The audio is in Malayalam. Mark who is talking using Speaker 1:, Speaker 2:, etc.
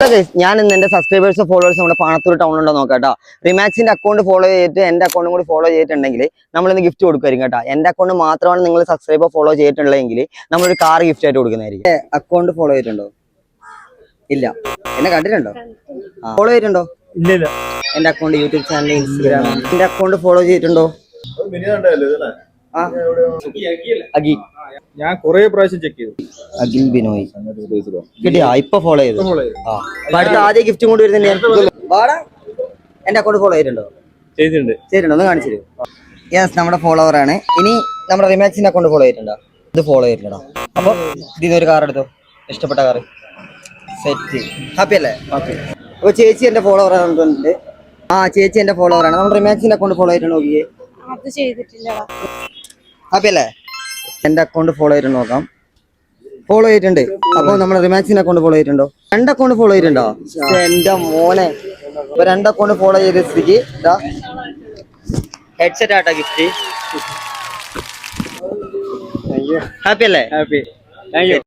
Speaker 1: ഞാൻ ഇന്ന് എന്റെ സബ്സ്ക്രൈബേഴ്സ് ഫോളോവേഴ്സ് നമ്മുടെ പാണത്തൂർ ടൗണിലുണ്ടോ നോക്കാട്ടോ. റിമാക്സിന്റെ അക്കൗണ്ട് ഫോളോ ചെയ്തിട്ട് എന്റെ അക്കൗണ്ടും കൂടി ഫോളോ ചെയ്തിട്ടുണ്ടെങ്കിൽ നമ്മളിന്ന് ഗിഫ്റ്റ് കൊടുക്കുമായിരിക്കും കേട്ടോ. എന്റെ അക്കൗണ്ട് മാത്രമാണ് നിങ്ങൾ സബ്സ്ക്രൈബർ ഫോളോ ചെയ്തിട്ടുള്ളതെങ്കിൽ നമ്മളൊരു കാർ ഗിഫ്റ്റ് ആയിട്ട് കൊടുക്കുന്നതായിരിക്കും. അക്കൗണ്ട് ഫോളോ ചെയ്തിട്ടുണ്ടോ? ഇല്ല. എന്നെ കണ്ടിട്ടുണ്ടോ? ഫോളോ ചെയ്തിട്ടുണ്ടോ?
Speaker 2: ഇല്ല.
Speaker 1: എന്റെ അക്കൗണ്ട് യൂട്യൂബ് ചാനൽ, ഇൻസ്റ്റാഗ്രാം, എന്റെ അക്കൗണ്ട് ഫോളോ ചെയ്തിട്ടുണ്ടോ? അഗി,
Speaker 2: ഞാൻ കൊറേ പ്രാവശ്യം ചെക്ക് ചെയ്തു.
Speaker 1: അഖിൽ ബിനോയ് കിട്ടിയാ? ഇപ്പൊ ഫോളോ ചെയ്തു. അടുത്ത ആദ്യ ഗിഫ്റ്റും കൊണ്ട് വരുന്നുണ്ട്. എന്റെ അക്കൗണ്ട് ഫോളോ ചെയ്തിട്ടുണ്ടോ? ചെയ്തിട്ടുണ്ടോ? ഒന്ന് കാണിച്ചു തരൂ. യെസ്, നമ്മുടെ ഫോളോവർ ആണ്. ഇനി നമ്മുടെ റിമാക്സിന്റെ അക്കൗണ്ട് ഫോളോ ചെയ്തിട്ടുണ്ടോ? ഇത് ഫോളോ ചെയ്തിട്ടുണ്ടോ? അപ്പൊ ഇതിനൊരു കാർ എടുത്തോ, ഇഷ്ടപ്പെട്ട കാർ. സെറ്റ്. ഹാപ്പി അല്ലേ? അപ്പൊ ചേച്ചി എന്റെ ഫോളോവർ ആണ്. ചേച്ചി എന്റെ ഫോളോവർ ആണ്. നമ്മുടെ റിമാക്സിന്റെ അക്കൗണ്ട് ഫോളോ ചെയ്തിട്ടുണ്ടോ?
Speaker 3: അത് ചെയ്തിട്ടില്ല.
Speaker 1: ഹാപ്പി അല്ലേ? എന്റെ അക്കൗണ്ട് ഫോളോ ചെയ്തിട്ടുണ്ടോ നോക്കാം. ഫോളോ ചെയ്തിട്ടുണ്ട്. അപ്പൊ നമ്മുടെ റിമാക്സിന്റെ അക്കൗണ്ട് ഫോളോ ചെയ്തിട്ടുണ്ടോ? 2 അക്കൗണ്ട് ഫോളോ ചെയ്തിട്ടുണ്ടോ? എന്റെ മോനെ, അപ്പൊ 2 അക്കൗണ്ട് ഫോളോ ചെയ്ത സ്ഥിതിക്ക് ഹെഡ്സെറ്റ് ആട്ടാ ഗിഫ്റ്റ്. ഹാപ്പി അല്ലേ?
Speaker 2: ഹാപ്പി. Thank you.